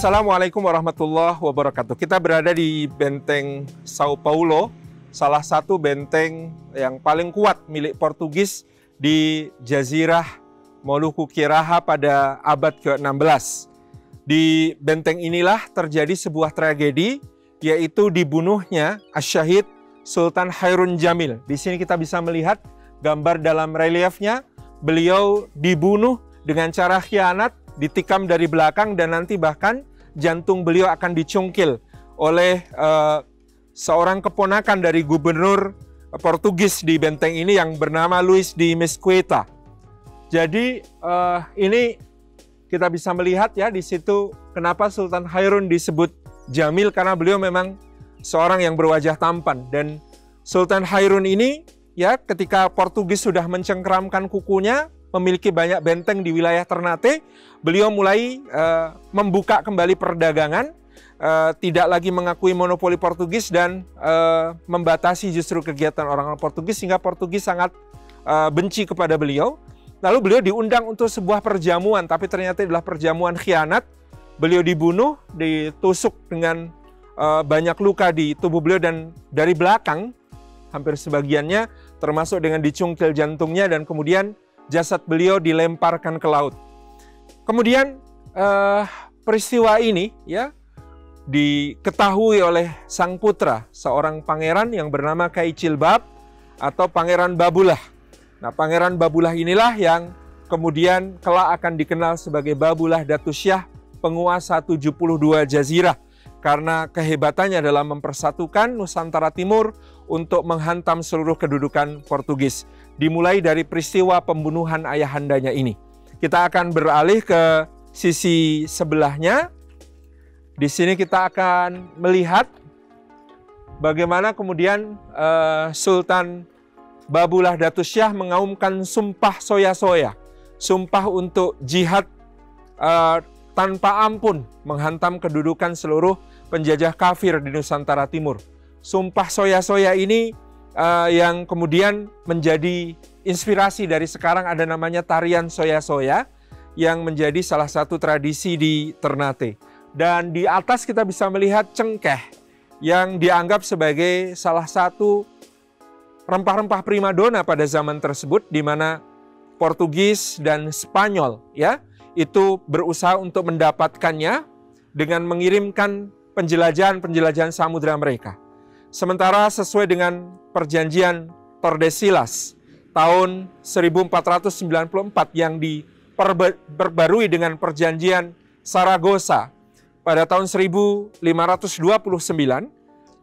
Assalamualaikum warahmatullahi wabarakatuh. Kita berada di Benteng Sao Paulo, salah satu benteng yang paling kuat milik Portugis di Jazirah Moluku Qiraha pada abad ke-16. Di benteng inilah terjadi sebuah tragedi, yaitu dibunuhnya Asy-Syahid Sultan Hairun Jamil. Di sini kita bisa melihat gambar dalam reliefnya, beliau dibunuh dengan cara khianat, ditikam dari belakang, dan nanti bahkan jantung beliau akan dicungkil oleh seorang keponakan dari gubernur Portugis di benteng ini yang bernama Luís de Mesquita. Jadi ini kita bisa melihat ya di situ kenapa Sultan Hairun disebut Jamil, karena beliau memang seorang yang berwajah tampan. Dan Sultan Hairun ini ya ketika Portugis sudah mencengkeramkan kukunya, memiliki banyak benteng di wilayah Ternate, beliau mulai membuka kembali perdagangan, tidak lagi mengakui monopoli Portugis dan membatasi justru kegiatan orang-orang Portugis, sehingga Portugis sangat benci kepada beliau. Lalu beliau diundang untuk sebuah perjamuan, tapi ternyata adalah perjamuan khianat. Beliau dibunuh, ditusuk dengan banyak luka di tubuh beliau, dan dari belakang hampir sebagiannya termasuk dengan dicungkil jantungnya, dan kemudian jasad beliau dilemparkan ke laut. Kemudian peristiwa ini ya diketahui oleh sang putra, seorang pangeran yang bernama Kaicilbab atau Pangeran Babulah. Nah, Pangeran Babulah inilah yang kemudian kelak akan dikenal sebagai Babulah Datusyah, penguasa 72 jazirah, karena kehebatannya dalam mempersatukan Nusantara Timur untuk menghantam seluruh kedudukan Portugis. Dimulai dari peristiwa pembunuhan ayahandanya ini. Kita akan beralih ke sisi sebelahnya. Di sini kita akan melihat bagaimana kemudian Sultan Babulah Datusyah mengaumkan sumpah soya-soya. Sumpah untuk jihad tanpa ampun menghantam kedudukan seluruh penjajah kafir di Nusantara Timur. Sumpah soya-soya ini yang kemudian menjadi inspirasi dari sekarang ada namanya tarian soya-soya yang menjadi salah satu tradisi di Ternate. Dan di atas kita bisa melihat cengkeh yang dianggap sebagai salah satu rempah-rempah primadona pada zaman tersebut, di mana Portugis dan Spanyol ya itu berusaha untuk mendapatkannya dengan mengirimkan penjelajahan samudera mereka. Sementara sesuai dengan perjanjian Tordesillas tahun 1494 yang diperbarui dengan perjanjian Saragossa pada tahun 1529,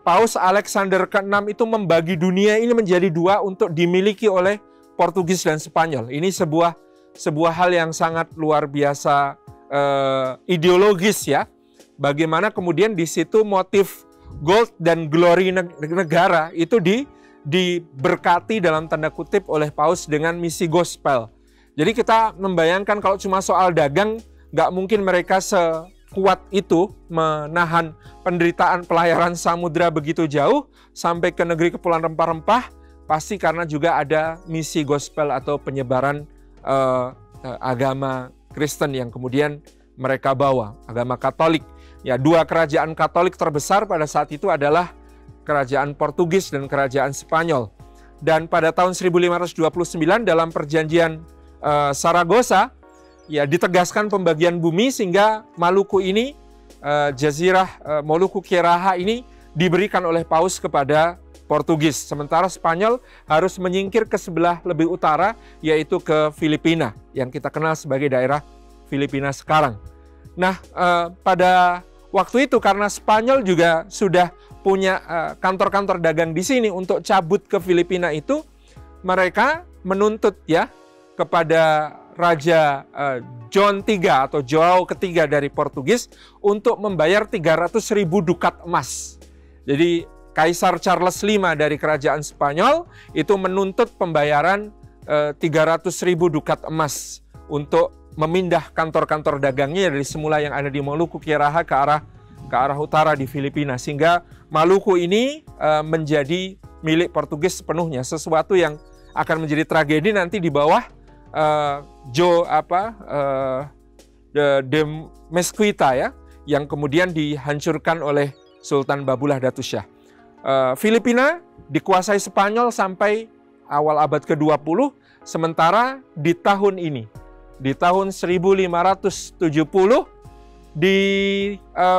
Paus Alexander ke-6 itu membagi dunia ini menjadi dua untuk dimiliki oleh Portugis dan Spanyol. Ini sebuah hal yang sangat luar biasa ideologis ya. Bagaimana kemudian di situ motif gold dan glory negara itu diberkati dalam tanda kutip oleh Paus dengan misi gospel. Jadi kita membayangkan kalau cuma soal dagang, nggak mungkin mereka sekuat itu menahan penderitaan pelayaran samudera begitu jauh sampai ke negeri kepulauan rempah-rempah, pasti karena juga ada misi gospel atau penyebaran agama Kristen yang kemudian mereka bawa, agama Katolik. Ya, dua kerajaan Katolik terbesar pada saat itu adalah kerajaan Portugis dan kerajaan Spanyol. Dan pada tahun 1529 dalam perjanjian Saragossa ya ditegaskan pembagian bumi sehingga Maluku ini, Jazirah Moluku Qiraha ini diberikan oleh Paus kepada Portugis. Sementara Spanyol harus menyingkir ke sebelah lebih utara, yaitu ke Filipina yang kita kenal sebagai daerah Filipina sekarang. Nah, pada waktu itu karena Spanyol juga sudah punya kantor-kantor dagang di sini untuk cabut ke Filipina itu, mereka menuntut ya kepada Raja John III atau Joao ketiga dari Portugis untuk membayar 300.000 dukat emas. Jadi Kaisar Charles V dari Kerajaan Spanyol itu menuntut pembayaran 300.000 dukat emas untuk memindah kantor-kantor dagangnya dari semula yang ada di Moluku Quiaraha ke arah utara di Filipina, sehingga Maluku ini menjadi milik Portugis sepenuhnya, sesuatu yang akan menjadi tragedi nanti di bawah de Mesquita ya, yang kemudian dihancurkan oleh Sultan Babullah Datuk Syah. Filipina dikuasai Spanyol sampai awal abad ke-20, sementara di tahun ini, di tahun 1570, di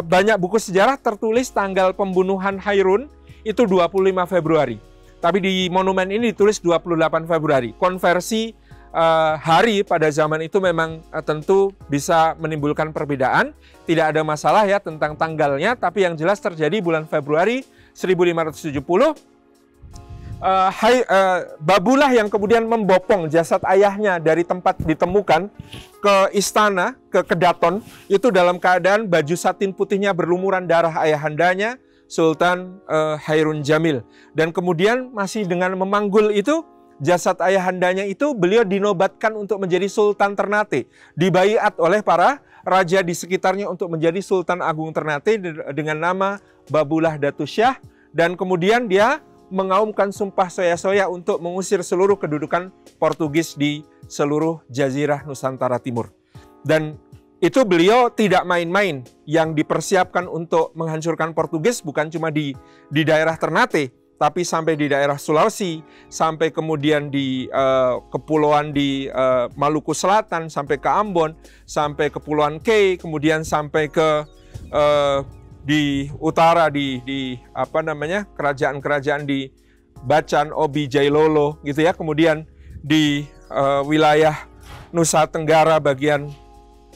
banyak buku sejarah tertulis tanggal pembunuhan Hairun itu 25 Februari. Tapi di monumen ini ditulis 28 Februari. Konversi hari pada zaman itu memang tentu bisa menimbulkan perbedaan. Tidak ada masalah ya tentang tanggalnya, tapi yang jelas terjadi bulan Februari 1570. Babullah yang kemudian membopong jasad ayahnya dari tempat ditemukan ke istana, ke Kedaton, itu dalam keadaan baju satin putihnya berlumuran darah ayahandanya, Sultan Hairun Jamil. Dan kemudian masih dengan memanggul itu, jasad ayahandanya itu beliau dinobatkan untuk menjadi Sultan Ternate. Dibaiat oleh para raja di sekitarnya untuk menjadi Sultan Agung Ternate dengan nama Babullah Datuk Syah. Dan kemudian dia mengaumkan sumpah soya-soya untuk mengusir seluruh kedudukan Portugis di seluruh Jazirah Nusantara Timur. Dan itu beliau tidak main-main, yang dipersiapkan untuk menghancurkan Portugis bukan cuma di daerah Ternate, tapi sampai di daerah Sulawesi, sampai kemudian di kepulauan di Maluku Selatan, sampai ke Ambon, sampai Kepulauan K, kemudian sampai ke di utara di kerajaan-kerajaan di Bacan, Obi, Jailolo gitu ya. Kemudian di wilayah Nusa Tenggara bagian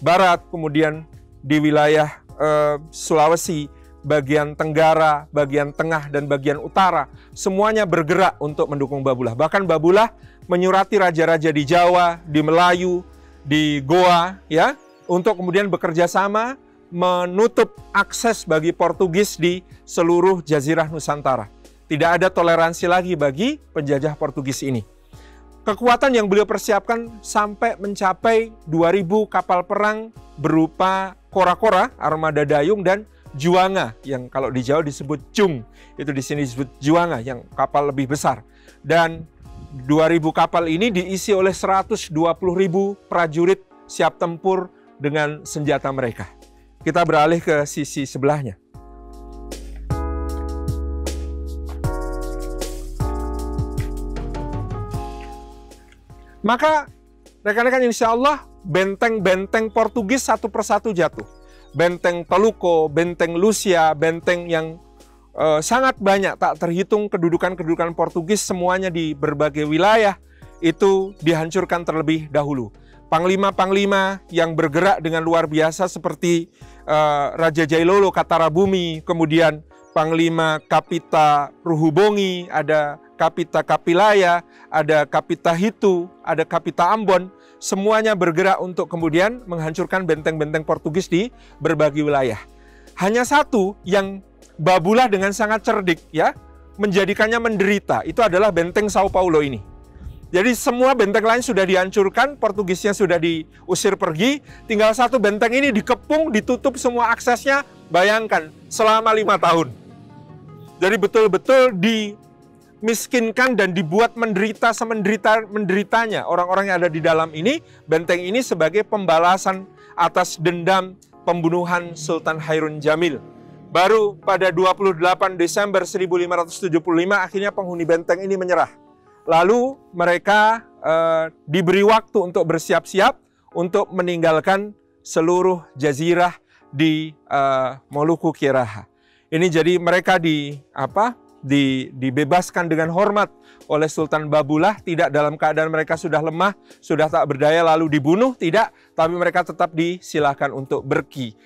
barat, kemudian di wilayah Sulawesi bagian tenggara, bagian tengah dan bagian utara, semuanya bergerak untuk mendukung Babullah. Bahkan Babullah menyurati raja-raja di Jawa, di Melayu, di Goa ya, untuk kemudian bekerja sama menutup akses bagi Portugis di seluruh Jazirah Nusantara. Tidak ada toleransi lagi bagi penjajah Portugis ini. Kekuatan yang beliau persiapkan sampai mencapai 2.000 kapal perang berupa kora-kora, armada dayung, dan juanga, yang kalau di Jawa disebut cung, itu di sini disebut juanga, yang kapal lebih besar. Dan 2.000 kapal ini diisi oleh 120.000 prajurit siap tempur dengan senjata mereka. Kita beralih ke sisi sebelahnya. Maka rekan-rekan, insya Allah benteng-benteng Portugis satu persatu jatuh. Benteng Taluko, benteng Lucia, benteng yang sangat banyak, tak terhitung kedudukan-kedudukan Portugis semuanya di berbagai wilayah itu dihancurkan terlebih dahulu. Panglima-panglima yang bergerak dengan luar biasa seperti Raja Jailolo Katarabumi, kemudian Panglima Kapita Ruhubongi, ada Kapita Kapilaya, ada Kapita Hitu, ada Kapita Ambon, semuanya bergerak untuk kemudian menghancurkan benteng-benteng Portugis di berbagai wilayah. Hanya satu yang Babullah dengan sangat cerdik ya, menjadikannya menderita, itu adalah benteng Sao Paulo ini. Jadi semua benteng lain sudah dihancurkan, Portugisnya sudah diusir pergi, tinggal satu benteng ini dikepung, ditutup semua aksesnya, bayangkan, selama 5 tahun. Jadi betul-betul dimiskinkan dan dibuat menderita semenderita-menderitanya orang-orang yang ada di dalam ini, benteng ini sebagai pembalasan atas dendam pembunuhan Sultan Hairun Jamil. Baru pada 28 Desember 1575 akhirnya penghuni benteng ini menyerah. Lalu mereka diberi waktu untuk bersiap-siap untuk meninggalkan seluruh jazirah di Moluku Quiaraha. Ini jadi mereka dibebaskan dengan hormat oleh Sultan Babullah, tidak dalam keadaan mereka sudah lemah, sudah tak berdaya lalu dibunuh, tidak, tapi mereka tetap disilakan untuk berki,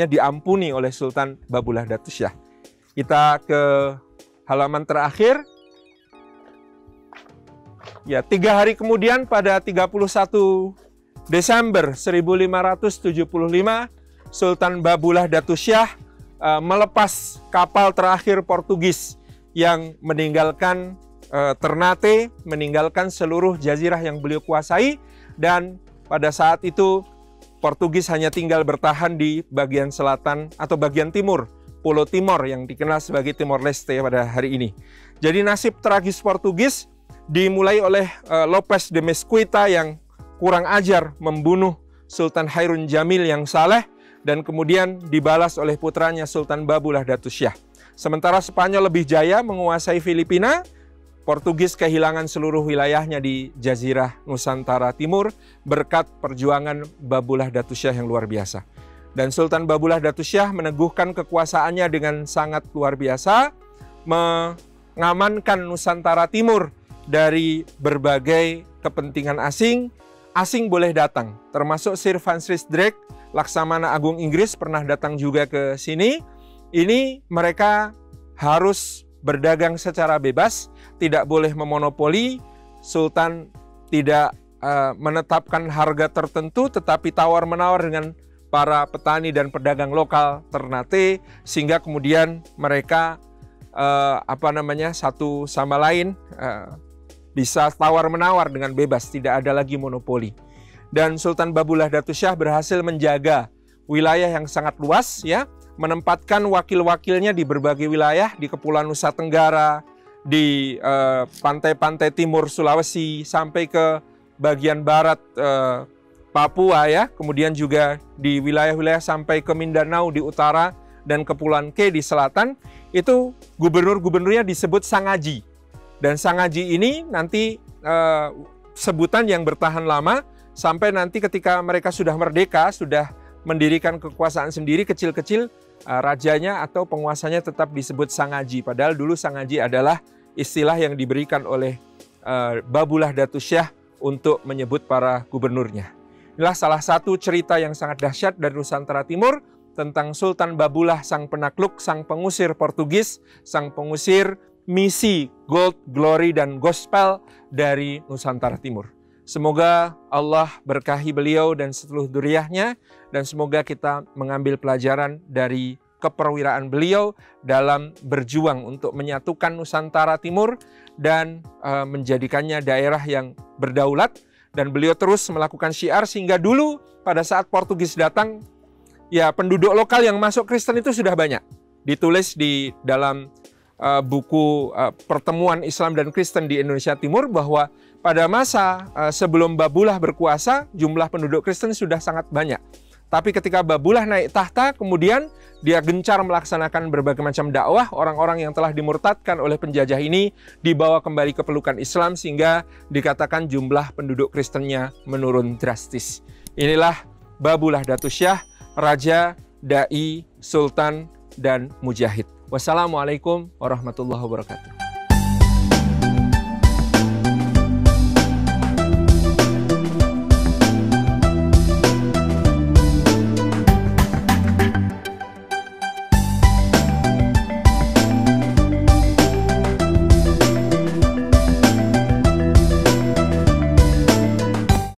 diampuni oleh Sultan Babullah Datus Syah. Kita ke halaman terakhir. Ya, 3 hari kemudian pada 31 Desember 1575, Sultan Babullah Datus Syah melepas kapal terakhir Portugis yang meninggalkan Ternate, meninggalkan seluruh jazirah yang beliau kuasai, dan pada saat itu Portugis hanya tinggal bertahan di bagian selatan atau bagian timur, Pulau Timor yang dikenal sebagai Timor Leste pada hari ini. Jadi nasib tragis Portugis dimulai oleh Lopes de Mesquita yang kurang ajar membunuh Sultan Hairun Jamil yang saleh, dan kemudian dibalas oleh putranya Sultan Babullah Datus Syah. Sementara Spanyol lebih jaya menguasai Filipina, Portugis kehilangan seluruh wilayahnya di Jazirah Nusantara Timur berkat perjuangan Babullah Datus Syah yang luar biasa. Dan Sultan Babullah Datus Syah meneguhkan kekuasaannya dengan sangat luar biasa, mengamankan Nusantara Timur dari berbagai kepentingan asing. Asing boleh datang, termasuk Sir Francis Drake, Laksamana Agung Inggris pernah datang juga ke sini. Ini mereka harus berdagang secara bebas, tidak boleh memonopoli. Sultan tidak menetapkan harga tertentu, tetapi tawar-menawar dengan para petani dan pedagang lokal Ternate, sehingga kemudian mereka satu sama lain bisa tawar-menawar dengan bebas, tidak ada lagi monopoli. Dan Sultan Babullah Datus Syah berhasil menjaga wilayah yang sangat luas, ya, menempatkan wakil-wakilnya di berbagai wilayah, di Kepulauan Nusa Tenggara, di pantai-pantai timur Sulawesi, sampai ke bagian barat Papua, ya, kemudian juga di wilayah-wilayah sampai ke Mindanao di utara dan Kepulauan K di selatan. Itu gubernur-gubernurnya disebut Sangaji. Dan Sangaji ini nanti sebutan yang bertahan lama sampai nanti ketika mereka sudah merdeka, sudah mendirikan kekuasaan sendiri kecil-kecil, rajanya atau penguasanya tetap disebut Sangaji. Padahal dulu Sangaji adalah istilah yang diberikan oleh Babullah Datus Syah untuk menyebut para gubernurnya. Inilah salah satu cerita yang sangat dahsyat dari Nusantara Timur tentang Sultan Babullah, sang penakluk, sang pengusir Portugis, sang pengusir misi Gold, Glory, dan Gospel dari Nusantara Timur. Semoga Allah berkahi beliau dan seluruh dzurriyyahnya, dan semoga kita mengambil pelajaran dari keperwiraan beliau dalam berjuang untuk menyatukan Nusantara Timur dan menjadikannya daerah yang berdaulat. Dan beliau terus melakukan syiar sehingga dulu pada saat Portugis datang, ya, penduduk lokal yang masuk Kristen itu sudah banyak. Ditulis di dalam buku Pertemuan Islam dan Kristen di Indonesia Timur bahwa pada masa sebelum Babullah berkuasa, jumlah penduduk Kristen sudah sangat banyak. Tapi ketika Babullah naik tahta, kemudian dia gencar melaksanakan berbagai macam dakwah. Orang-orang yang telah dimurtadkan oleh penjajah ini dibawa kembali ke pelukan Islam, sehingga dikatakan jumlah penduduk Kristennya menurun drastis. Inilah Babullah Datus Syah, Raja, Dai, Sultan, dan Mujahid. Wassalamualaikum warahmatullahi wabarakatuh.